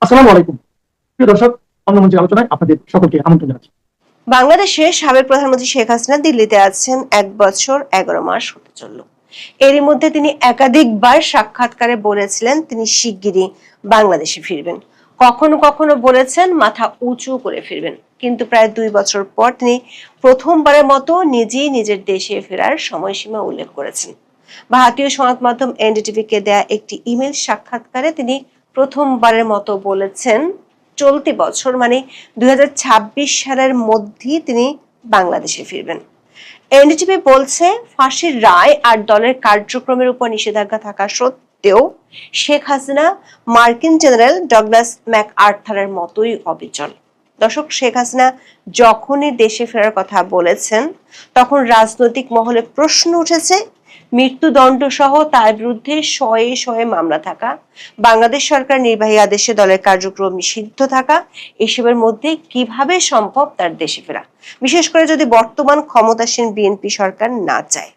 আসসালামু আলাইকুম প্রিয় দর্শক, অন্য মঞ্চের আলোচনায় আপনাদের সকলকে আমন্ত্রণ জানাচ্ছি। বাংলাদেশের সাবেক প্রধানমন্ত্রী শেখ হাসিনা দিল্লিতে আছেন ১ বছর ১১ মাস হতে চলল। এরই মধ্যে তিনি একাধিকবার সাক্ষাৎকারে বলেছিলেন তিনি শিগগিরই বাংলাদেশে ফিরবেন। কখনো কখনো বলেছেন মাথা উঁচু করে ফিরবেন, কিন্তু প্রায় ২ বছর পর তিনি প্রথমবারের মতো নিজেই নিজের দেশে ফেরার সময়সীমা উল্লেখ করেছেন। ভারতীয় সংবাদ মাধ্যম এনডিটিভিকে দেয়া একটি ইমেল সাক্ষাৎকারে তিনি প্রথমবারের মতো বলেছেন চলতি বছর মানে ২০২৬ সালের মধ্যেই তিনি বাংলাদেশে ফিরবেন। এনডিটিভি বলছে, ফাঁসির রায় আর দলের কার্যক্রমের উপর নিষেধাজ্ঞা থাকা সত্ত্বেও শেখ হাসিনা মার্কিন জেনারেল ডগলাস ম্যাকআর্থারের মতোই অবিচল। দর্শক, শেখ হাসিনা যখনই দেশে ফেরার কথা বলেছেন তখন রাজনৈতিক মহলে প্রশ্ন উঠেছে মৃত্যুদণ্ড সহ তার বিরুদ্ধে শয়ে শয়ে মামলা থাকা, বাংলাদেশ সরকার নির্বাহী আদেশে দলের কার্যক্রম নিষিদ্ধ থাকা, এসবের মধ্যে কিভাবে সম্ভব তার দেশে ফেরা, বিশেষ করে যদি বর্তমান ক্ষমতাসীন বিএনপি সরকার না চায়।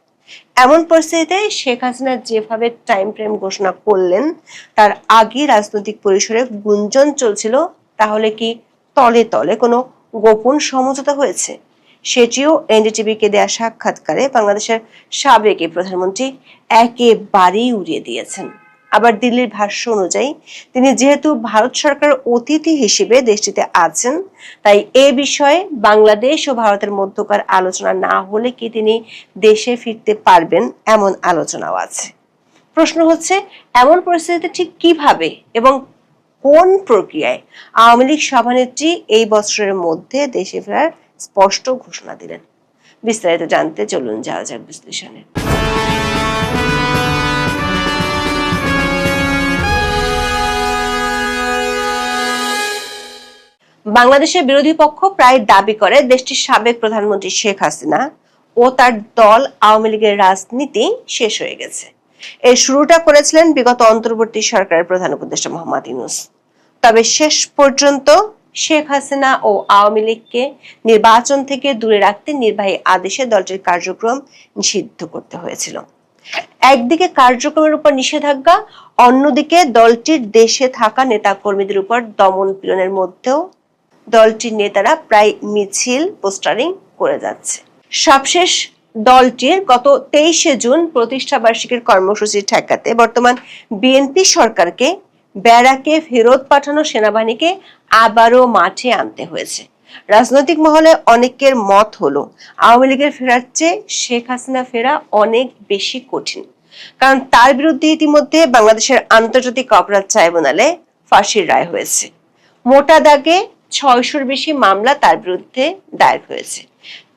এমন পরিস্থিতিতে শেখ হাসিনা যেভাবে টাইম ফ্রেম ঘোষণা করলেন তার আগে রাজনৈতিক পরিসরে গুঞ্জন চলছিল, তাহলে কি তলে তলে কোনো গোপন সমঝোতা হয়েছে? সেটিও এনডিটিভিকে দেয়া সাক্ষাৎকারে বাংলাদেশের সাবেক প্রধানমন্ত্রী একেবারেই উড়িয়ে দিয়েছেন। আবার দিল্লির ভাষ্য অনুযায়ী তিনি যেহেতু ভারত সরকার অতিথি হিসেবে দেশটিতে আছেন, তাই এ বিষয়ে বাংলাদেশ ও ভারতের মধ্যকার আলোচনা না হলে কি তিনি দেশে ফিরতে পারবেন, এমন আলোচনাও আছে। প্রশ্ন হচ্ছে, এমন পরিস্থিতিতে ঠিক কিভাবে এবং কোন প্রক্রিয়ায় আওয়ামী লীগ সভানেত্রী এই বছরের মধ্যে দেশে ফেরার স্পষ্ট ঘোষণা দিলেন? বিস্তারিত জানতে চলুন যাওয়া যাক বিশ্লেষণে। বাংলাদেশের বিরোধী পক্ষ প্রায় দাবি করে দেশটির সাবেক প্রধানমন্ত্রী শেখ হাসিনা ও তার দল আওয়ামী লীগের রাজনীতি শেষ হয়ে গেছে। এর শুরুটা করেছিলেন বিগত অন্তর্বর্তী সরকারের প্রধান উপদেষ্টা মোহাম্মদ ইউনূস। তবে শেষ পর্যন্ত শেখ হাসিনা ও আওয়ামী লীগকে নির্বাচন থেকে দূরে রাখতে নির্বাহী আদেশে দলটির কার্যক্রম নিষিদ্ধ করতে হয়েছিল। একদিকে কার্যক্রমের উপর নিষেধাজ্ঞা, অন্যদিকে দলটির দেশে থাকা নেতা কর্মীদের উপর দমন পীড়নের মধ্যেও দলটির নেতারা প্রায় মিছিল পোস্টারিং করে যাচ্ছে। সবশেষ দলটির গত ২৩শে জুন প্রতিষ্ঠা বার্ষিকীর কর্মসূচি ঠেকাতে বর্তমান বিএনপি সরকারকে ব্যারাকে ফেরত পাঠানো সেনাবাহিনীকে আবারও মাঠে আনতে হয়েছে। রাজনৈতিক মহলে অনেকের মত হলো আওয়ামী লীগের ফেরার চেয়ে শেখ হাসিনা ফেরা অনেক বেশি কঠিন, কারণ তার বিরুদ্ধে ইতিমধ্যে বাংলাদেশের আন্তর্জাতিক অপরাধ ট্রাইব্যুনালে ফাঁসির রায় হয়েছে। মোটা দাগে ৬০০-র বেশি মামলা তার বিরুদ্ধে দায়ের হয়েছে।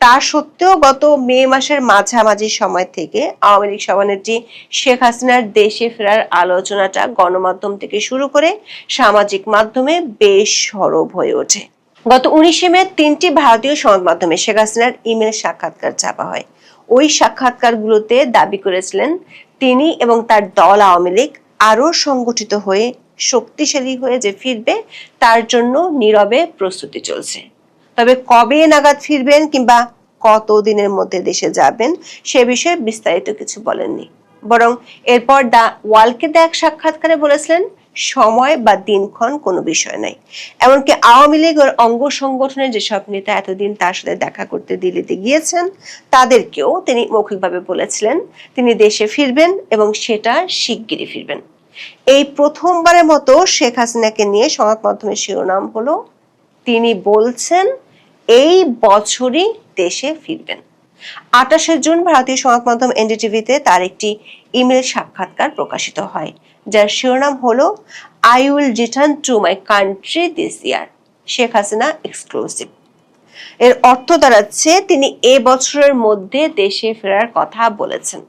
তা সত্ত্বেও গত মে মাসের মাঝামাঝি সময় থেকে আওয়ামী লীগ সভানেত্রী শেখ হাসিনার দেশে ফেরার আলোচনাটা গণমাধ্যম থেকে শুরু করে সামাজিক মাধ্যমে বেশ সরব হয়ে ওঠে। গত ১৯শে মে ৩টি ভারতীয় সংবাদ মাধ্যমে শেখ হাসিনার ইমেল সাক্ষাৎকার ছাপা হয়। ওই সাক্ষাৎকারগুলোতে দাবি করেছিলেন তিনি এবং তার দল আওয়ামী লীগ আরো সংগঠিত হয়ে শক্তিশালী হয়ে যে ফিরবে তার জন্য নীরবে প্রস্তুতি চলছে। তবে কবে নাগাদ ফিরবেন কিংবা কতদিনের মধ্যে দেশে যাবেন সে বিষয়ে বিস্তারিত কিছু বলেননি, বরং এরপর দ্য ওয়ালকে দেয়া এক সাক্ষাৎকারে বলেছিলেন সময় বা দিনক্ষণ কোনো বিষয় নাই। এমনকি আওয়ামী লীগ ওর অঙ্গ সংগঠনের যেসব নেতা এতদিন তার সাথে দেখা করতে দিল্লিতে গিয়েছেন তাদেরকেও তিনি মৌখিকভাবে বলেছিলেন তিনি দেশে ফিরবেন এবং সেটা শিগগিরই ফিরবেন। এই প্রথমবারের মতো শেখ হাসিনাকে নিয়ে সংবাদ মাধ্যমের শিরোনাম হলো তিনি বলছেন এই বছরই দেশে ফিরবেন। ২৮শে জুন ভারতীয় সংবাদ মাধ্যম এনডিটিভিতে তার একটি ইমেল সাক্ষাৎকার প্রকাশিত হয়, যার শিরোনাম হলো I will return to my country this year, Sheikh Hasina exclusive. এর অর্থ দাঁড়াচ্ছে তিনি এ বছরের মধ্যে দেশে ফেরার কথা বলেছেন।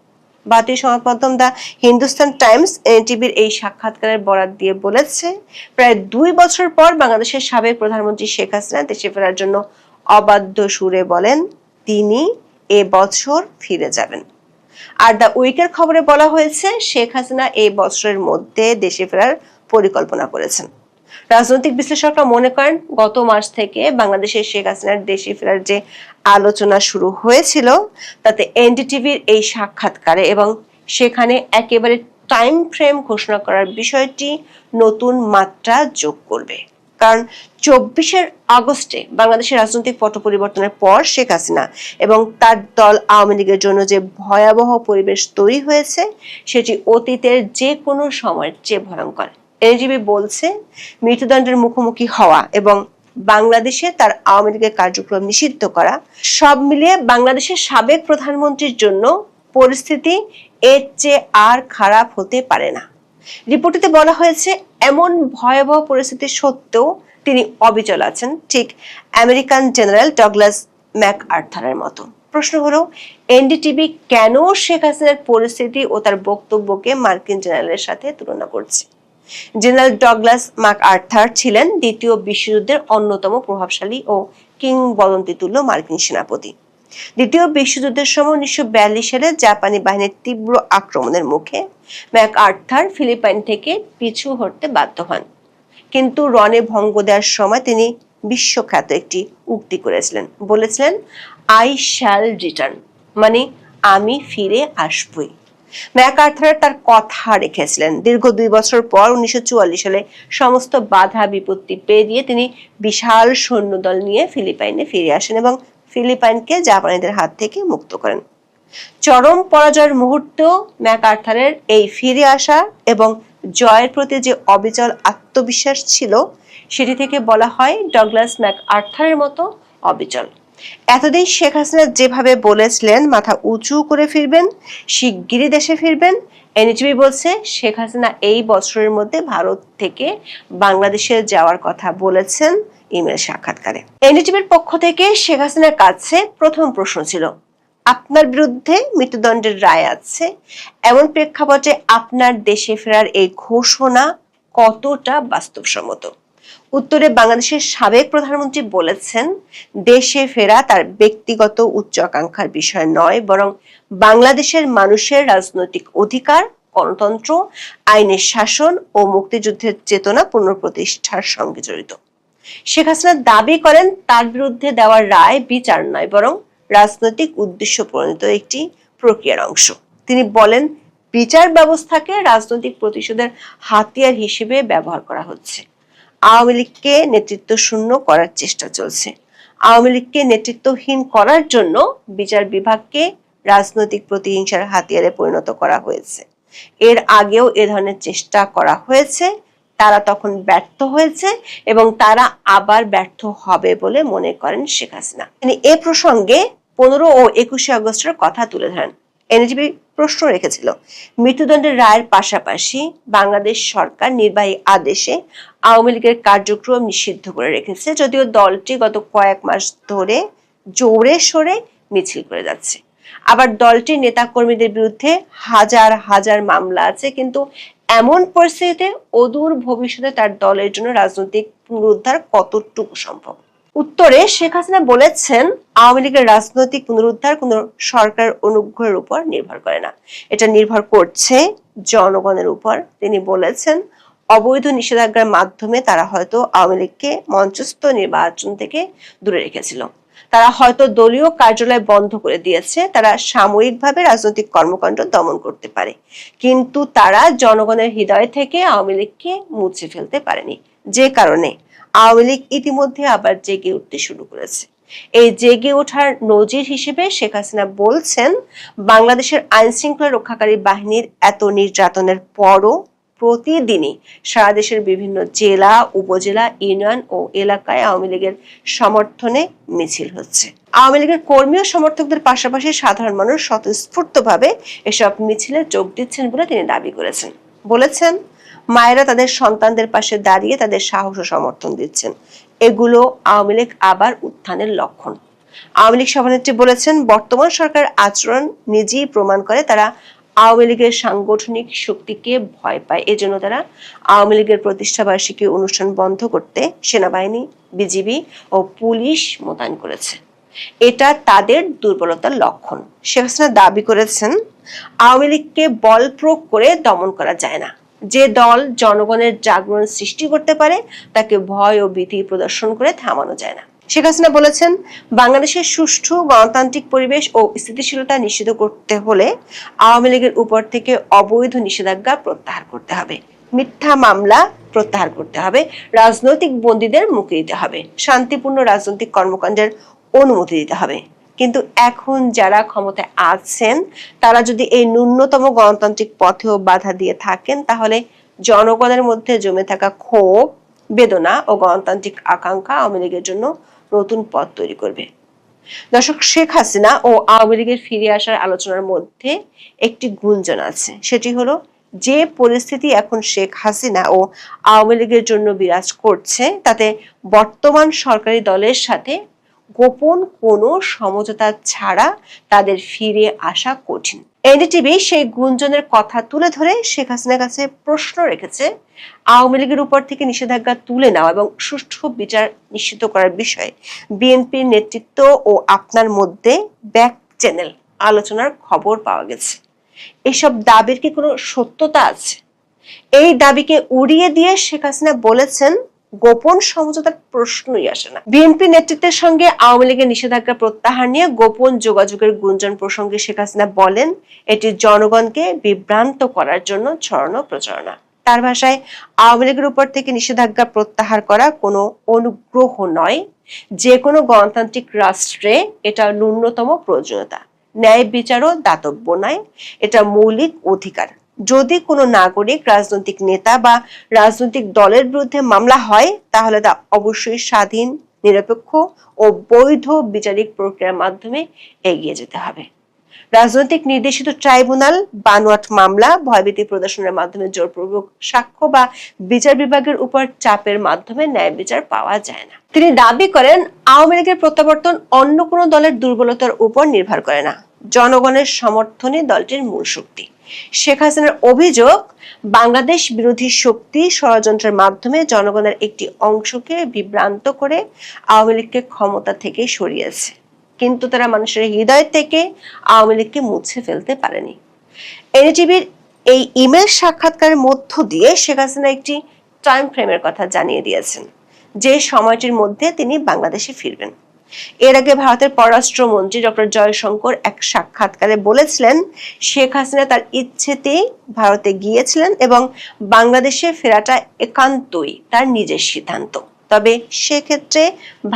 ভারতীয় সংবাদ মাধ্যম দ্য হিন্দুস্তান টাইমস এনডিটিভির এই সাক্ষাৎকারের বরাত দিয়ে বলেছে, প্রায় ২ বছর পর বাংলাদেশের সাবেক প্রধানমন্ত্রী শেখ হাসিনা দেশে ফেরার জন্য অবাধ্য সুরে বলেন তিনি এ বছর ফিরে যাবেন। আর দ্য উইকের খবরে বলা হয়েছে শেখ হাসিনা এই বছরের মধ্যে দেশে ফেরার পরিকল্পনা করেছেন। রাজনৈতিক বিশ্লেষকরা মনে করেন গত মাস থেকে বাংলাদেশের শেখ হাসিনার দেশে ফেরার যে আলোচনা শুরু হয়েছিল তাতে এনডিটিভির এই সাক্ষাৎকারে এবং সেখানে একেবারে টাইম ফ্রেম ঘোষণা করার বিষয়টি নতুন মাত্রা যোগ করবে। কারণ 24 আগস্টে বাংলাদেশের রাজনৈতিক পট পরিবর্তনের পর শেখ হাসিনা এবং তার দল আওয়ামী লীগের জন্য যে ভয়াবহ পরিবেশ তৈরি হয়েছে সেটি অতীতের যে কোনো সময়ের চেয়ে ভয়ঙ্কর। এনজিবি বলছে মৃত্যুদণ্ডের মুখোমুখি হওয়া এবং বাংলাদেশে তার আওয়ামী লীগের কার্যক্রম নিষিদ্ধ করা সব মিলিয়ে বাংলাদেশের সাবেক প্রধানমন্ত্রীর জন্য পরিস্থিতি এর চেয়ে আর খারাপ হতে পারে না। রিপোর্টটিতে বলা হয়েছে এমন ভয়াবহ পরিস্থিতি সত্ত্বেও তিনি অবিচল আছেন, ঠিক আমেরিকান জেনারেল ডগলাস ম্যাকআর্থারের মতো। প্রশ্ন হলো, এনডিটিভি কেন শেখ হাসিনার পরিস্থিতি ও তার বক্তব্যকে মার্কিন জেনারেলের সাথে তুলনা করছে? জেনারেল ডগলাস ম্যাকআর্থার ছিলেন দ্বিতীয় বিশ্বযুদ্ধের অন্যতম প্রভাবশালী ও কিংবদন্তি তুল্য মার্কিন সেনাপতি। দ্বিতীয় বিশ্বযুদ্ধের সময় 1942 সালে জাপানি বাহিনীর তীব্র আক্রমণের মুখে ম্যাকআর্থার ফিলিপাইন থেকে পিছু হটতে বাধ্য হন। কিন্তু রণে ভঙ্গ দেওয়ার সময় তিনি বিশ্বখ্যাত একটি উক্তি করেছিলেন, বলেছিলেন আই শ্যাল রিটার্ন, মানে আমি ফিরে আসবই। ম্যাকআর্থার তার কথা রেখেছিলেন। দীর্ঘ 2 বছর পর 1944 সালে সমস্ত বাধা বিপত্তি পেরিয়ে তিনি বিশাল সৈন্যদল নিয়ে ফিলিপাইনে ফিরে আসেন এবং ফিলিপাইনকে জাপানিদের হাত থেকে মুক্ত করেন। চরম পরাজয়ের মুহূর্তেও ম্যাকআর্থারের এই ফিরে আসা এবং জয়ের প্রতি যে অবিচল আত্মবিশ্বাস ছিল সেটি থেকে বলা হয় ডগলাস ম্যাকআর্থারের মতো অবিচল। এতদিন শেখ হাসিনা যেভাবে বলেছিলেন মাথা উঁচু করে ফিরবেন, শিগগিরই দেশে ফিরবেন, এনডিটিভি বলছে শেখ হাসিনা এই বছরের মধ্যে ভারত থেকে বাংলাদেশে যাওয়ার কথা বলেছেন ইমেল সাক্ষাৎকারে। এনডিটিভির পক্ষ থেকে শেখ হাসিনার কাছে প্রথম প্রশ্ন ছিল, আপনার বিরুদ্ধে মৃত্যুদণ্ডের রায় আছে, এমন প্রেক্ষাপটে আপনার দেশে ফেরার এই ঘোষণা কতটা বাস্তবসম্মত? উত্তরে বাংলাদেশের সাবেক প্রধানমন্ত্রী বলেছেন, দেশে ফেরা তার ব্যক্তিগত উচ্চ আকাঙ্ক্ষার বিষয় নয়, বরং বাংলাদেশের মানুষের রাজনৈতিক অধিকার, গণতন্ত্র, আইনের শাসন ও মুক্তিযুদ্ধের চেতনা পুনঃপ্রতিষ্ঠার সঙ্গে জড়িত। শেখ হাসিনা দাবি করেন তার বিরুদ্ধে দেওয়ার রায় বিচার নয়, বরং রাজনৈতিক উদ্দেশ্য প্রণীত একটি প্রক্রিয়ার অংশ। তিনি বলেন, বিচার ব্যবস্থাকে রাজনৈতিক প্রতিশোধের হাতিয়ার হিসেবে ব্যবহার করা হচ্ছে। আওয়ামী লীগকে নেতৃত্ব শূন্য করার চেষ্টা চলছে। আওয়ামী লীগকে নেতৃত্বহীন করার জন্য বিচার বিভাগকে রাজনৈতিক প্রতিহিংসার হাতিয়ারে পরিণত করা হয়েছে। এর আগেও এ ধরনের চেষ্টা করা হয়েছে, তারা তখন ব্যর্থ হয়েছে এবং তারা আবার ব্যর্থ হবে বলে মনে করেন শেখ হাসিনা। তিনি এ প্রসঙ্গে 15 ও 21 আগস্টের কথা তুলে ধরেন। এনডিটিভি প্রশ্ন রেখেছিল, মৃত্যুদণ্ডের রায়ের পাশাপাশি বাংলাদেশ সরকার নির্বাহী আদেশে আওয়ামী লীগের কার্যক্রম নিষিদ্ধ করে রেখেছে, যদিও দলটি গত কয়েক মাস ধরে জোরে সোরে মিছিল করে যাচ্ছে। আবার দলটির নেতাকর্মীদের বিরুদ্ধে হাজার হাজার মামলা আছে, কিন্তু এমন পরিস্থিতিতে অদূর ভবিষ্যতে তার দলের জন্য রাজনৈতিক পুনরুদ্ধার কতটুকু সম্ভব? উত্তরে শেখ হাসিনা বলেছেন, আওয়ামী লীগের রাজনৈতিক পুনরুদ্ধার কোন সরকারের অনুগ্রহের উপর নির্ভর করে না, এটা নির্ভর করছে জনগণের উপর। তিনি বলেছেন, অবৈধ নিষেধাজ্ঞার মাধ্যমে তারা হয়তো আওয়ামী লীগকে মঞ্চস্থ নির্বাচন থেকে দূরে রেখেছিল, তারা হয়তো দলীয় কার্যালয় বন্ধ করে দিয়েছে, তারা সাময়িকভাবে রাজনৈতিক কর্মকাণ্ড দমন করতে পারে, কিন্তু তারা জনগণের হৃদয় থেকে আওয়ামী লীগকে মুছে ফেলতে পারেনি, যে কারণে আওয়ামী লীগ ইতিমধ্যে আবার জেগে উঠতে শুরু করেছে। এই জেগে ওঠার নজির হিসেবে শেখ হাসিনা বলছেন, বাংলাদেশের আইন শৃঙ্খলা রক্ষাকারী বাহিনীর এত নির্যাতনের পরও প্রতিদিনই সারা দেশের বিভিন্ন জেলা, উপজেলা, ইউনিয়ন ও এলাকায় আওয়ামী লীগের সমর্থনে মিছিল হচ্ছে। আওয়ামী লীগের কর্মী ও সমর্থকদের পাশাপাশি সাধারণ মানুষ স্বতঃস্ফূর্তভাবে এসব মিছিলে যোগ দিচ্ছেন বলে তিনি দাবি করেছেন। বলেছেন, মায়েরা তাদের সন্তানদের পাশে দাঁড়িয়ে তাদের সাহস ও সমর্থন দিচ্ছেন, এগুলো আওয়ামী লীগ আবার উত্থানের লক্ষণ। আওয়ামী লীগ সভানেত্রী বলেছেন, বর্তমান সরকার আচরণ নিজেই প্রমাণ করে তারা আওয়ামী লীগের সাংগঠনিক শক্তিকে ভয় পায়। এজন্য তারা আওয়ামী লীগের প্রতিষ্ঠাবার্ষিকী অনুষ্ঠান বন্ধ করতে সেনাবাহিনী, বিজিবি ও পুলিশ মোতায়েন করেছে। এটা তাদের দুর্বলতার লক্ষণ। শেখ হাসিনা দাবি করেছেন, আওয়ামী লীগকে বল প্রয়োগ করে দমন করা যায় না। যে দল জনগণের জাগরণ সৃষ্টি করতে পারে তাকে ভয় ও ভীতি প্রদর্শন করে থামানো যায় না। শেখ হাসিনা বলেছেন, বাংলাদেশের সুষ্ঠু গণতান্ত্রিক পরিবেশ ও স্থিতিশীলতা নিশ্চিত করতে হলে আওয়ামী লীগের উপর থেকে অবৈধ নিষেধাজ্ঞা প্রত্যাহার করতে হবে, মিথ্যা মামলা প্রত্যাহার করতে হবে, রাজনৈতিক বন্দীদের মুক্তি দিতে হবে, শান্তিপূর্ণ রাজনৈতিক কর্মকাণ্ডের অনুমতি দিতে হবে। কিন্তু এখন যারা ক্ষমতায় আছেন তারা যদি এই ন্যূনতম গণতান্ত্রিক পথেও বাধা দিয়ে থাকেন, তাহলে জনগণের মধ্যে জমে থাকা ক্ষোভ, বেদনা ও গণতান্ত্রিক আকাঙ্ক্ষা আওয়ামী লীগের জন্য নতুন পথ তৈরি করবে। দর্শক, শেখ হাসিনা ও আওয়ামী লীগের ফিরে আসার আলোচনার মধ্যে একটি গুঞ্জন আছে, সেটি হলো যে পরিস্থিতি এখন শেখ হাসিনা ও আওয়ামী লীগের জন্য বিরাজ করছে তাতে বর্তমান সরকারি দলের সাথে গোপন কোনো সমঝোতা ছাড়া তাদের ফিরে আসা কঠিন। এনডিটিভি সেই গুঞ্জনের কথা তুলে ধরে শেখ হাসিনার কাছে প্রশ্ন রেখেছে, আওয়ামী লীগের উপর থেকে নিষেধাজ্ঞা তুলে নেওয়া এবং সুষ্ঠু বিচার নিশ্চিত করার বিষয়ে বিএনপির নেতৃত্ব ও আপনার মধ্যে ব্যাক চ্যানেল আলোচনার খবর পাওয়া গেছে। এসব দাবির কি কোনো সত্যতা আছে? এই দাবিকে উড়িয়ে দিয়ে শেখ হাসিনা বলেছেন, গোপন সমঝোতার প্রশ্নই আসে না। বিএনপি নেতৃত্বের সঙ্গে আওয়ামী লীগের নিষেধাজ্ঞা প্রত্যাহার নিয়ে গোপন যোগাযোগের গুঞ্জন প্রসঙ্গে শেখ হাসিনা বলেন, এটি জনগণকে বিভ্রান্ত করার জন্য ছড়ানো প্রচারণা। তার ভাষায়, আওয়ামী লীগের উপর থেকে নিষেধাজ্ঞা প্রত্যাহার করা কোনো অনুগ্রহ নয়, যে কোনো গণতান্ত্রিক রাষ্ট্রে এটা ন্যূনতম প্রয়োজনীয়তা। ন্যায় বিচারও দাতব্য নয়, এটা মৌলিক অধিকার। যদি কোনো নাগরিক, রাজনৈতিক নেতা বা রাজনৈতিক দলের বিরুদ্ধে মামলা হয় তাহলে তা অবশ্যই স্বাধীন, নিরপেক্ষ ও বৈধ বিচারিক প্রক্রিয়ার মাধ্যমে এগিয়ে যেতে হবে। রাজনৈতিক নির্দেশিত ট্রাইব্যুনাল, বানোয়াট মামলা, ভয়ভীতি প্রদর্শনের মাধ্যমে জোরপূর্বক সাক্ষ্য বা বিচার বিভাগের উপর চাপের মাধ্যমে ন্যায় বিচার পাওয়া যায় না। তিনি দাবি করেন, আওয়ামী লীগের প্রত্যাবর্তন অন্য কোনো দলের দুর্বলতার উপর নির্ভর করে না, জনগণের সমর্থনই দলটির মূল শক্তি। শেখ হাসিনার অভিযোগ, বাংলাদেশ বিরোধী শক্তি ষড়যন্ত্রের মাধ্যমে জনগণের একটি অংশকে বিভ্রান্ত করে আওয়ামী লীগকে ক্ষমতা থেকে সরিয়েছে, কিন্তু তারা মানুষের হৃদয় থেকে আওয়ামী লীগকে মুছে ফেলতে পারেনি। এনডিটিভির এই ইমেল সাক্ষাৎকারের মধ্য দিয়ে শেখ হাসিনা একটি টাইম ফ্রেমের কথা জানিয়ে দিয়েছেন, যে সময়টির মধ্যে তিনি বাংলাদেশে ফিরবেন। এর আগে ভারতের পররাষ্ট্রমন্ত্রী ডক্টর জয়শঙ্কর এক সাক্ষাৎকারে বলেছিলেন, শেখ হাসিনা তার ইচ্ছেতেই ভারতে গিয়েছিলেন এবং বাংলাদেশে ফেরাটা একান্তই তার নিজের সিদ্ধান্ত। তবে সেক্ষেত্রে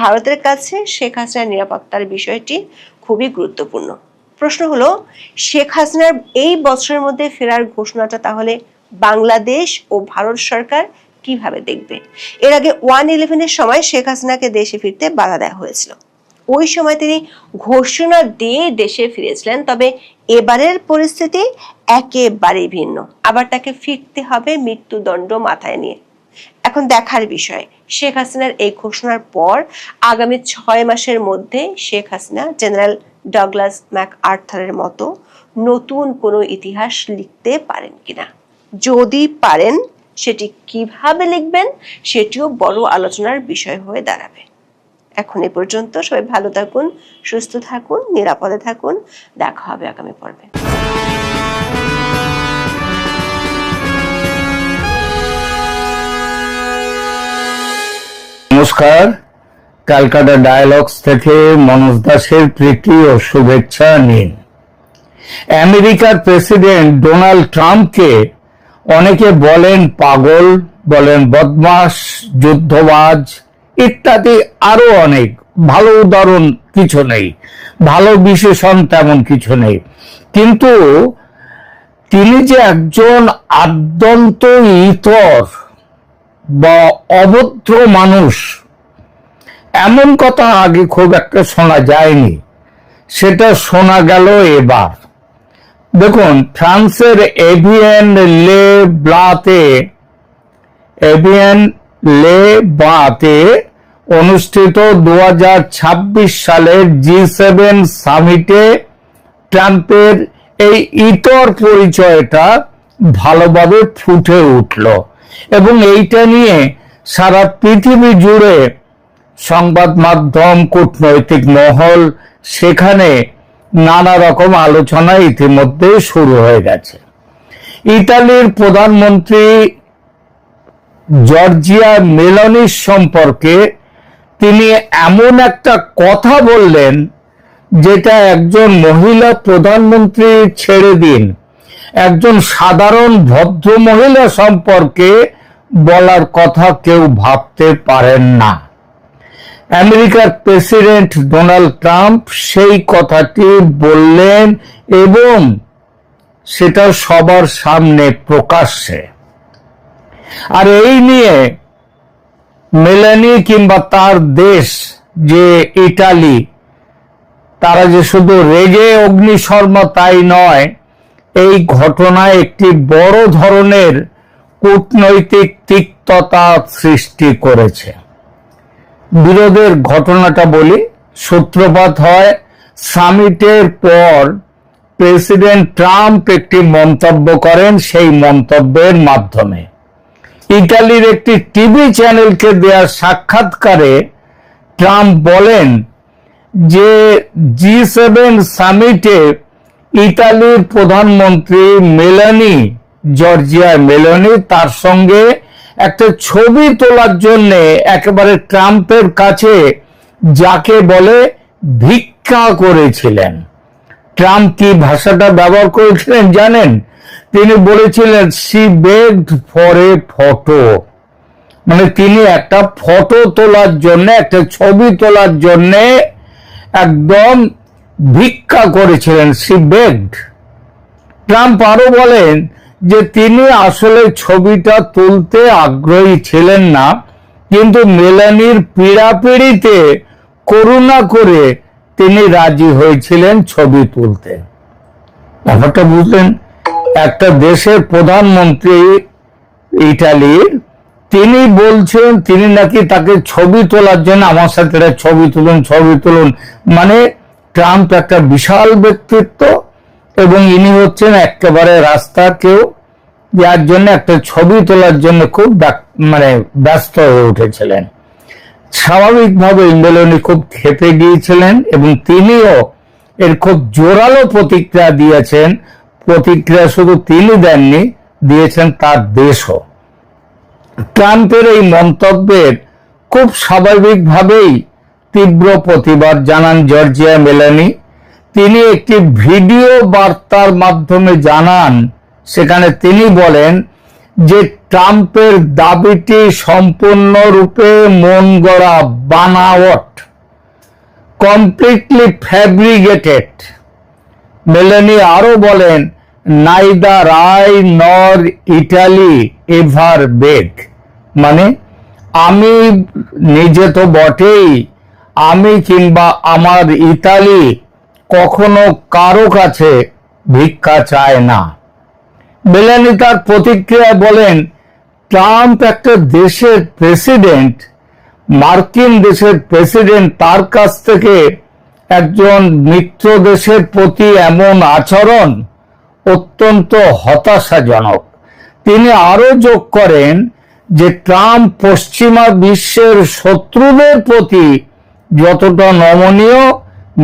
ভারতের কাছে শেখ হাসিনার নিরাপত্তার বিষয়টি খুবই গুরুত্বপূর্ণ। প্রশ্ন হলো, শেখ হাসিনার এই বছরের মধ্যে ফেরার ঘোষণাটা তাহলে বাংলাদেশ ও ভারত সরকার কিভাবে দেখবে? এর আগে 1/11-এর সময় শেখ হাসিনাকে দেশে ফিরতে বাধা দেওয়া হয়েছিল। ওই সময় তিনি ঘোষণা দিয়ে দেশে ফিরেছিলেন, তবে এবারের পরিস্থিতি একেবারেই ভিন্ন। আবার তাকে ফিরতে হবে মৃত্যুদণ্ড মাথায় নিয়ে। এখন দেখার বিষয়, শেখ হাসিনার এই ঘোষণার পর আগামী 6 মাসের মধ্যে শেখ হাসিনা জেনারেল ডগলাস ম্যাকআর্থারের মতো নতুন কোনো ইতিহাস লিখতে পারেন কিনা। যদি পারেন, সেটি কিভাবে লিখবেন সেটিও বড় আলোচনার বিষয় হয়ে দাঁড়াবে। এখন এ পর্যন্ত, সবাই ভালো থাকুন, সুস্থ থাকুন, নিরাপদে থাকুন। দেখা হবে আগামী পর্বে। নমস্কার, ক্যালকাটা ডায়ালগস থেকে মনোজ দাসের প্রীতি ও শুভেচ্ছা নিন। আমেরিকার প্রেসিডেন্ট ডোনাল্ড ট্রাম্পকে অনেকে বলেন পাগল, বলেন বদমাশ, যুদ্ধবাজ ইত্যাদি আরো অনেক। ভালো উদাহরণ কিছু নেই, ভালো বিশেষণ তেমন কিছু নেই, কিন্তু তিনি যে একজন আদ্যন্ত ইতর বা অভদ্র মানুষ, এমন কথা আগে খুব একটা শোনা যায়নি, সেটা শোনা গেল এবার। দেখুন, ফ্রান্সের এভিয়ান লে বাঁতে অনুষ্ঠিত 2026 সালের G7 সামিটে ট্রাম্পের এই ইতর পরিচয়টা ভালোভাবে ফুটে উঠল এবং এইটা নিয়ে সারা পৃথিবী জুড়ে সংবাদ মাধ্যম, কূটনৈতিক মহল, সেখানে নানা রকম আলোচনা ইতিমধ্যে শুরু হয়ে গেছে। ইতালির প্রধানমন্ত্রী জর্জিয়া মেলোনির সম্পর্কে তিনি এমন একটা কথা বললেন যেটা একজন মহিলা প্রধানমন্ত্রী ছেড়ে দিন, একজন সাধারণ ভদ্র মহিলা সম্পর্কে বলার কথা কেউ ভাবতে পারেন না। আমেরিকার প্রেসিডেন্ট ডোনাল্ড ট্রাম্প সেই কথাটি বললেন এবং সেটা সবার সামনে প্রকাশ্যে। আর এই নিয়ে মেলানি কিংবা তার দেশ যে ইটালি, তারা যে শুধু রেগে অগ্নিশর্মা তাই নয়, এই ঘটনায় একটি বড় ধরনের কূটনৈতিক তিক্ততা সৃষ্টি করেছে। বিরোধের ঘটনাটা বলি। সূত্রপাত হয় সামিটের পর প্রেসিডেন্ট ট্রাম্প একটি মন্তব্য করেন। সেই মন্তব্যের মাধ্যমে ইটালির একটি টিভি চ্যানেলকে দেয়া সাক্ষাৎকারে ট্রাম্প বলেন যে G7 সামিটে ইতালির প্রধানমন্ত্রী মেলানি, জর্জিয়া মেলোনি, তার সঙ্গে একটা ছবি তোলার জন্য একেবারে ট্রাম্পের কাছে যাকে বলে ভিক্ষা করেছিলেন। ট্রাম্প কি ভাষাটা ব্যবহার করেছিলেন জানেন? তিনি বলেছিলেন she begged for a photo, মানে তিনি একটা ফটো তোলার জন্য, একটা ছবি তোলার জন্য একদম ভিক্ষা করেছিলেন, she begged। ট্রাম্প আরো বলেন যে তিনি আসলে ছবিটা তুলতে আগ্রহী ছিলেন না, কিন্তু মেলানির পীড়াপিড়িতে করুণা করে তিনি রাজি হয়েছিলেন ছবি তুলতে। ব্যাপারটা বুঝলেন? একটা দেশের প্রধানমন্ত্রী ইটালির, তিনি বলছেন তিনি নাকি তাকে ছবি তোলার জন্য আমার সাথে ছবি তুলুন। মানে ট্রাম্প একটা বিশাল ব্যক্তিত্ব এবং ইনি হচ্ছেন একেবারে রাস্তার কেউ, যার জন্য একটা ছবি তোলার জন্য খুব ব্যস্ত হয়ে উঠেছিলেন। স্বাভাবিকভাবে মেলোনি খুব খেপে গিয়েছিলেন এবং তিনিও এর খুব জোরালো প্রতিক্রিয়া দিয়েছেন। প্রতিক্রিয়া শুধু তিনি দেননি, দিয়েছেন তার দেশও। ট্রাম্পের এই মন্তব্যের খুব স্বাভাবিকভাবেই তীব্র প্রতিবাদ জানান জর্জিয়া মেলানি। তিনি একটি ভিডিও বার্তার মাধ্যমে জানান, সেখানে তিনি বলেন যে ট্রাম্পের দাবিটি সম্পূর্ণরূপে মন গড়া, বানাওয়াট, কমপ্লিটলি ফ্যাব্রিকেটেড। মেলানি আরো বলেন নাইদার আই নর ইটালি এভার বেগ, মানে আমি নিজে তো বটেই, আমি কিংবা আমার ইতালি কখনো কারো কাছে ভিক্ষা চায় না। মেলানি তার প্রতিক্রিয়ায় বলেন ট্রাম্প একটা দেশের প্রেসিডেন্ট, মার্কিন দেশের প্রেসিডেন্ট, তার কাছ থেকে একজন মিত্র দেশের প্রতি এমন আচরণ অত্যন্ত হতাশাজনক। তিনি আরো যোগ করেন যে ট্রাম্প পশ্চিমা বিশ্বের শত্রুদের প্রতি যতটা নমনীয়,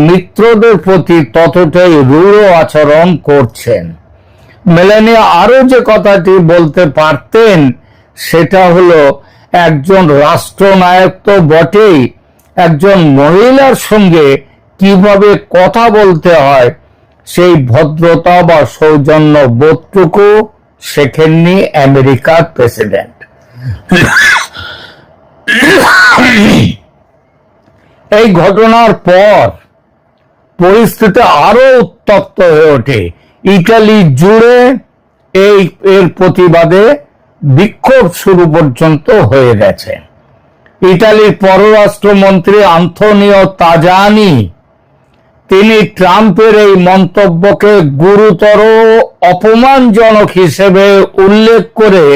মিত্রদের প্রতি ততটাই রূঢ় আচরণ করছেন। মেলানি আরো যে কথাটি বলতে পারতেন সেটা হলো একজন রাষ্ট্রনায়ক তো বটেই, একজন মহিলার সঙ্গে কিভাবে কথা বলতে হয় সেই ভদ্রতা বা সৌজন্য বোধটুকু শেখেননি আমেরিকার প্রেসিডেন্ট। এই ঘটনার পর পরিস্থিতি আরো উত্তপ্ত হয়ে ওঠে। ইটালি জুড়ে এর প্রতিবাদে বিক্ষোভ শুরু পর্যন্ত হয়ে গেছে। ইটালির পররাষ্ট্রমন্ত্রী আন্তোনিও তাজানি, তিনি ট্রাম্পের এই মন্তব্যকে গুরুতর অপমানজনক হিসেবে উল্লেখ করে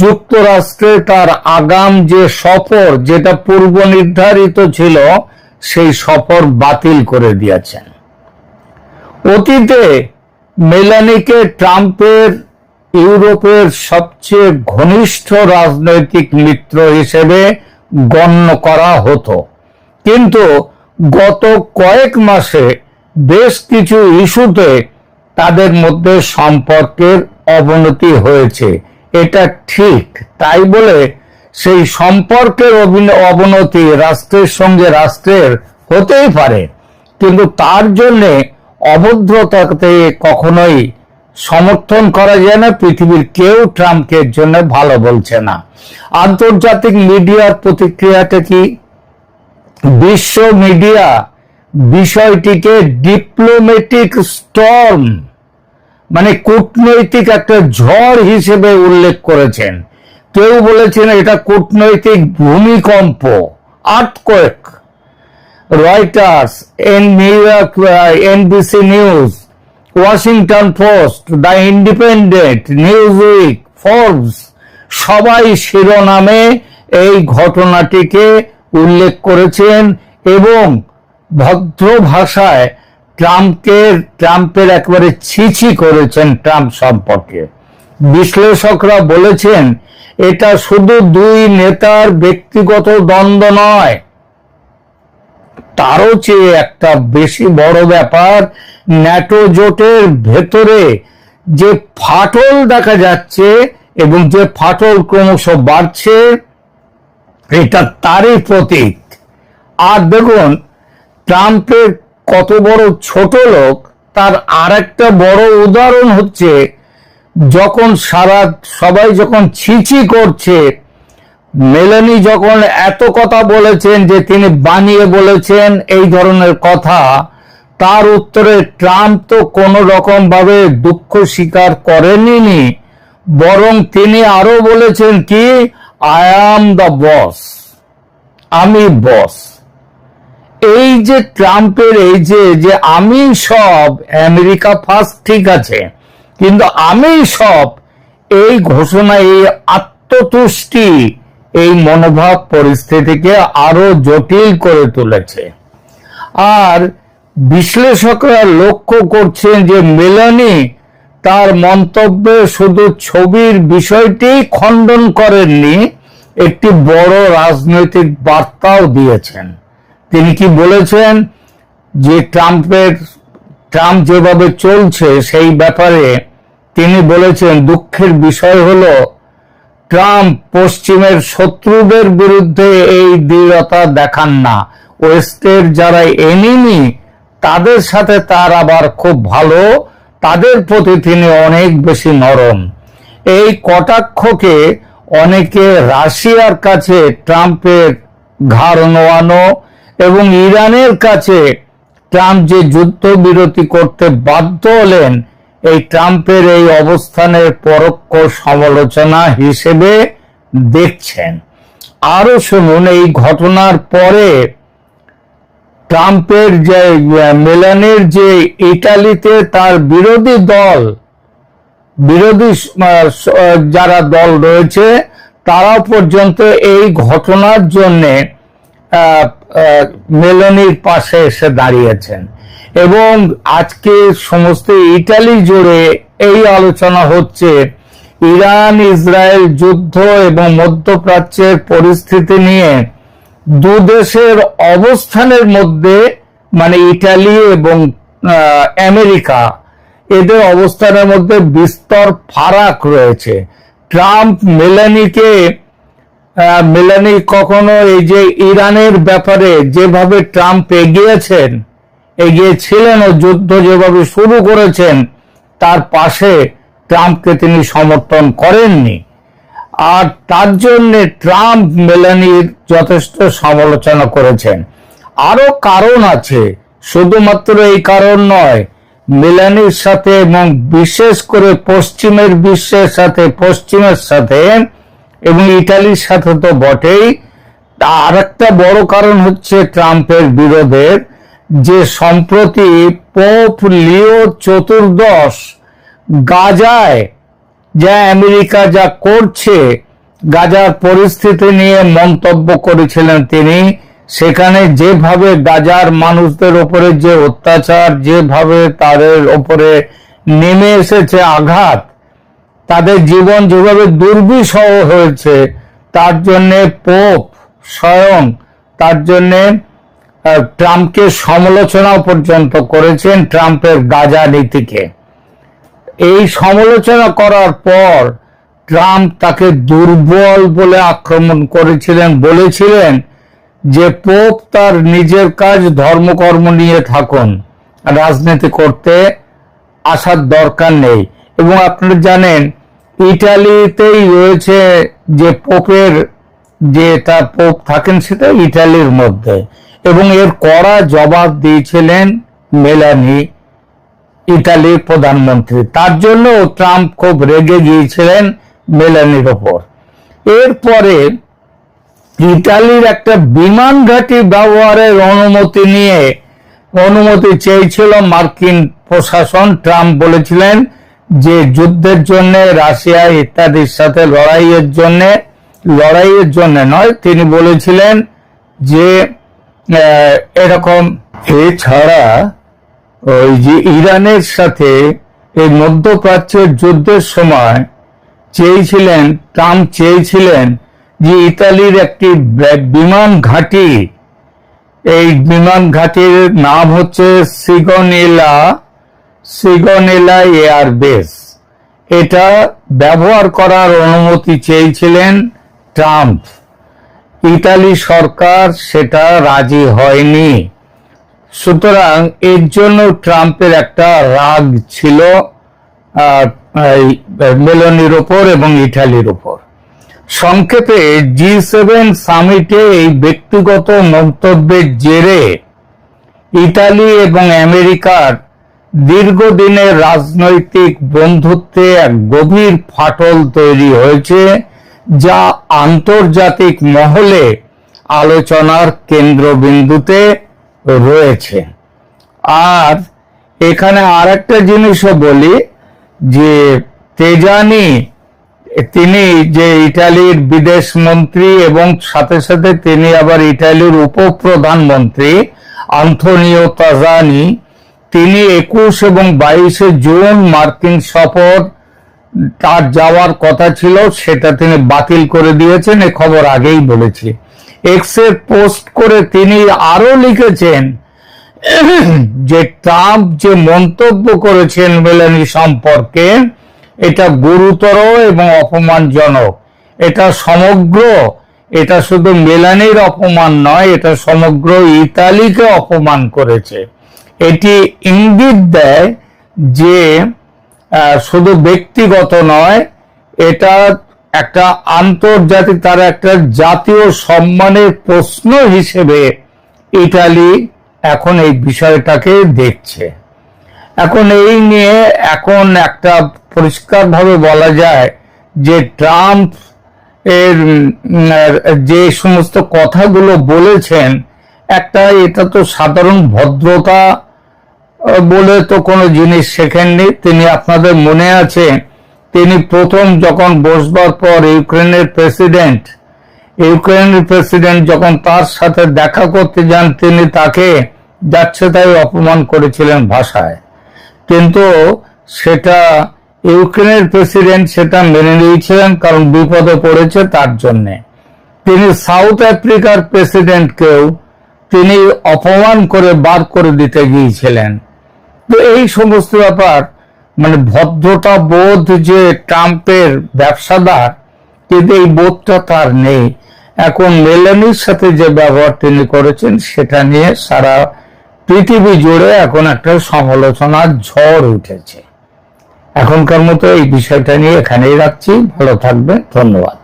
যুক্তরাষ্ট্রে তার আগাম যে সফর, যেটা পূর্ব নির্ধারিত ছিল, সেই সফর বাতিল করে দিয়েছেন। অতীতে মেলানিকে ট্রাম্পের ইউরোপের সবচেয়ে ঘনিষ্ঠ রাজনৈতিক মিত্র হিসেবে গণ্য করা হতো, কিন্তু গত কয়েক মাসে বেশ কিছু ইস্যুতে তাদের মধ্যে সম্পর্কের অবনতি হয়েছে। এটা ঠিক, তাই বলে সেই সম্পর্কের অবনতি রাষ্ট্রের সঙ্গে রাষ্ট্রের হতেই পারে, কিন্তু তার জন্য অভদ্রতাকে কখনোই সমর্থন করা যায় না। পৃথিবীর কেউ ট্রাম্পকে জন্য ভালো বলছে না। আন্তর্জাতিক মিডিয়ার প্রতিক্রিয়াটা কি? বিশ্ব মিডিয়া বিষয়টিকে ডিপ্লোম্যাটিক স্টর্ম, মানে কূটনৈতিক একটা ঝড় হিসেবে উল্লেখ করেছেন। কেউ বলেছেন এটা কূটনৈতিক ভূমিকম্প, earthquake. Reuters, new York, NBC news, Washington post, the independent, Newsweek, Forbes সবাই শিরোনামে এই ঘটনাটিকে উল্লেখ করেছেন এবং ভদ্র ভাষায় ট্রাম্পের একেবারে ছিছি করেছেন ট্রাম্প সম্পর্কে। বিশ্লেষকরা বলেছেন এটা শুধু দুই নেতার ব্যক্তিগত দ্বন্দ্ব নয়, তারও চেয়ে একটা বেশি বড় ব্যাপার, ন্যাটো জোটের ভেতরে যে ফাটল দেখা যাচ্ছে এবং যে ফাটল ক্রমশ বাড়ছে, এটা তারই প্রতীক। আর দেখুন ট্রাম্পের কত বড় ছোট লোক, তার আর একটা বড় উদাহরণ হচ্ছে যখন সবাই যখন ছিছি করছে, মেলানি যখন এত কথা বলেছেন যে তিনি বানিয়ে বলেছেন এই ধরনের কথা, তার উত্তরে ট্রাম্প তো কোনো রকম ভাবে দুঃখ স্বীকার করেননি, বরং তিনি আরো বলেছেন কি, আই অ্যাম দ্য বস, আমি বস। এই যে ট্রাম্পের এই যে আমি সব, আমেরিকা ফার্স্ট ঠিক আছে, কিন্তু আমি সব, এই ঘোষণা, এই আত্মতুষ্টি, এই মনোভাব পরিস্থিতিকে আরো জটিল করে তুলেছে। আর বিশ্লেষকরা লক্ষ্য করছেন যে মেলানি তার মন্তব্যে শুধু ছবির বিষয়টি খণ্ডন করেননি, একটি বড় রাজনৈতিক বার্তাও দিয়েছেন। তিনি কি বলেছেন যে ট্রাম্প যেভাবে চলছে সেই ব্যাপারে তিনি বলেছেন, দুঃখের বিষয় হলো ট্রাম্প পশ্চিমের শত্রুদের বিরুদ্ধে এই দৃঢ়তা দেখান না, ওয়েস্টের যারা এনিমি তাদের সাথে তার আবার খুব ভালো, তাদের প্রতি তিনি অনেক বেশি নরম। এই কটাক্ষকে অনেকে রাশিয়ার কাছে ট্রাম্পের ঘাড় নোয়ানো এবং ইরানের কাছে ট্রাম্প যে যুদ্ধবিরতি করতে বাধ্য হলেন, এই ট্রাম্পের এই অবস্থানের পরোক্ষ সমালোচনা হিসেবে দেখছেন। আরো শুনুন, এই ঘটনার পরে ট্রাম্পের যে মেলানির যে ইটালিতে তার বিরোধী যারা দল রয়েছে তারা পর্যন্ত এই ঘটনার জন্য মেলানির পাশে এসে দাঁড়িয়েছেন এবং আজকে সমস্ত ইটালি জুড়ে এই আলোচনা হচ্ছে ইরান ইসরায়েল যুদ্ধ এবং মধ্যপ্রাচ্যের পরিস্থিতি নিয়ে দু দেশের অবস্থানের মধ্যে, মানে ইটালি এবং আমেরিকা, এদের অবস্থানের মধ্যে বিস্তর ফারাক রয়েছে। ট্রাম্প মেলানি কখনো এই যে ইরানের ব্যাপারে যেভাবে ট্রাম্প এগিয়েছিলেন ও যুদ্ধ যেভাবে শুরু করেছেন, তার পাশে ট্রাম্পকে তিনি সমর্থন করেননি। আর তার জন্য ট্রাম্প মেলানির যথেষ্ট সমালোচনা করেছেন। আরো কারণ আছে, শুধুমাত্র এই কারণ নয়, মেলানির সাথে এবং বিশেষ করে পশ্চিমের সাথে এবং ইটালির সাথে তো বটেই, আর একটা বড় কারণ হচ্ছে ট্রাম্পের বিরোধের যে সম্প্রতি পোপ লিও চতুর্দশ গাজায় যা আমেরিকা যা করছে, গাজার পরিস্থিতি নিয়ে মন্তব্য করেছিলেন তিনি। সেখানে যেভাবে গাজার মানুষদের উপরে যে অত্যাচার, যেভাবে তাদের উপরে নেমে এসেছে আঘাত, তাদের জীবন যেভাবে দুর্বিষহ হয়েছে, তার জন্যে পোপ স্বয়ং তার জন্যে ট্রাম্পকে সমালোচনা পর্যন্ত করেছেন, ট্রাম্পের গাজা নীতিকে। এই সমালোচনা করার পর ট্রাম্প তাকে দুর্বল বলে আক্রমণ করেছিলেন, বলেছিলেন যে পোপ তার নিজের কাজ ধর্মকর্ম নিয়ে থাকুন, রাজনীতি করতে আসার দরকার নেই। এবং আপনারা জানেন ইটালিতেই রয়েছে যে পোপের যে তার পোপ থাকেন সেটা ইটালির মধ্যে, এবং এর কড়া জবাব দিয়েছিলেন মেলানি, ইতালির প্রধানমন্ত্রী। তার জন্য ট্রাম্প খুব রেগে গিয়েছিলেন মেলানির ওপর। এরপরে ইতালির একটা বিমান ঘাঁটি ব্যবহারের অনুমতি চেয়েছিল মার্কিন প্রশাসন। ট্রাম্প বলেছিলেন যে যুদ্ধের জন্য, রাশিয়া ইত্যাদির সাথে লড়াইয়ের জন্য নয়, তিনি বলেছিলেন যে এরকম। এছাড়া ওই যে ইরানের সাথে এই মধ্যপ্রাচ্যের যুদ্ধের সময় ট্রাম্প চেয়েছিলেন যে ইতালির একটি বিমান ঘাঁটি, এই বিমান ঘাঁটির নাম হচ্ছে সিগনেলা এয়ারবেস, এটা ব্যবহার করার অনুমতি চেয়েছিলেন ট্রাম্প। ইতালি সরকার সেটা রাজি হয়নি। সুতরাং এর জন্য ট্রাম্পের একটা রাগ ছিল মেলানির ওপর এবং ইটালির ওপর। সংক্ষেপে G7 সামিটে এই ব্যক্তিগত মন্তব্যের জেরে ইতালি এবং আমেরিকার দীর্ঘদিনের রাজনৈতিক বন্ধুত্বে এক গভীর ফাটল তৈরি হয়েছে, যা আন্তর্জাতিক মহলে আলোচনার কেন্দ্রবিন্দুতে রয়েছে। আর এখানে আর একটা জিনিসও বলি যে তেজানি, তিনি যে ইটালির বিদেশ মন্ত্রী এবং সাথে সাথে তিনি আবার ইটালির উপপ্রধানমন্ত্রী আন্তোনিও তাজানি, তিনি 21 এবং 22 জুন মার্কিন সফর তার যাওয়ার কথা ছিল, সেটা তিনি বাতিল করে দিয়েছেন। এ খবর আগেই বলেছি। এক্সে পোস্ট করে তিনি আরো লিখেছেন যে ট্রাম্প যে মন্তব্য করেছেন মেলানি সম্পর্কে, এটা গুরুতর এবং অপমানজনক। এটা শুধু মেলানির অপমান নয়, এটা সমগ্র ইতালিকে অপমান করেছে। এটি ইঙ্গিত দেয় যে শুধু ব্যক্তিগত নয়, এটা একটা আন্তর্জাতিক, তারা একটা জাতীয় সম্মানের প্রশ্ন হিসেবে ইতালি এখন এই বিষয়টাকে দেখছে। এখন এই নিয়ে এখন একটা পরিষ্কারভাবে বলা যায় যে ট্রাম্প এর যে সমস্ত কথাগুলো বলেছেন, এটা তো সাধারণ ভদ্রতা বলে তো কোনো জিনিস শেখেননি তিনি। আপনাদের মনে আছে তিনি প্রথম যখন বসবার পর ইউক্রেনের প্রেসিডেন্ট যখন তার সাথে দেখা করতে যান, তিনি তাকে যাচ্ছে তাই অপমান করেছিলেন ভাষায়, কিন্তু সেটা ইউক্রেনের প্রেসিডেন্ট সেটা মেনে নিয়েছিলেন, কারণ বিপদে পড়েছে তার জন্যে। তিনি সাউথ আফ্রিকার প্রেসিডেন্টকেও তিনি অপমান করে বার করে দিতে গিয়েছিলেন। তো এই সমস্ত ব্যাপার, মানে ভদ্রতা বোধ যে ট্রাম্পের ব্যবসাদার, কিন্তু এই বোধটা তার নেই। এখন মেলানির সাথে যে ব্যবহার তিনি করেছেন সেটা নিয়ে সারা পৃথিবী জুড়ে এখন একটা সমালোচনার ঝড় উঠেছে। এখনকার মতো এই বিষয়টা নিয়ে এখানেই রাখছি। ভালো থাকবেন, ধন্যবাদ।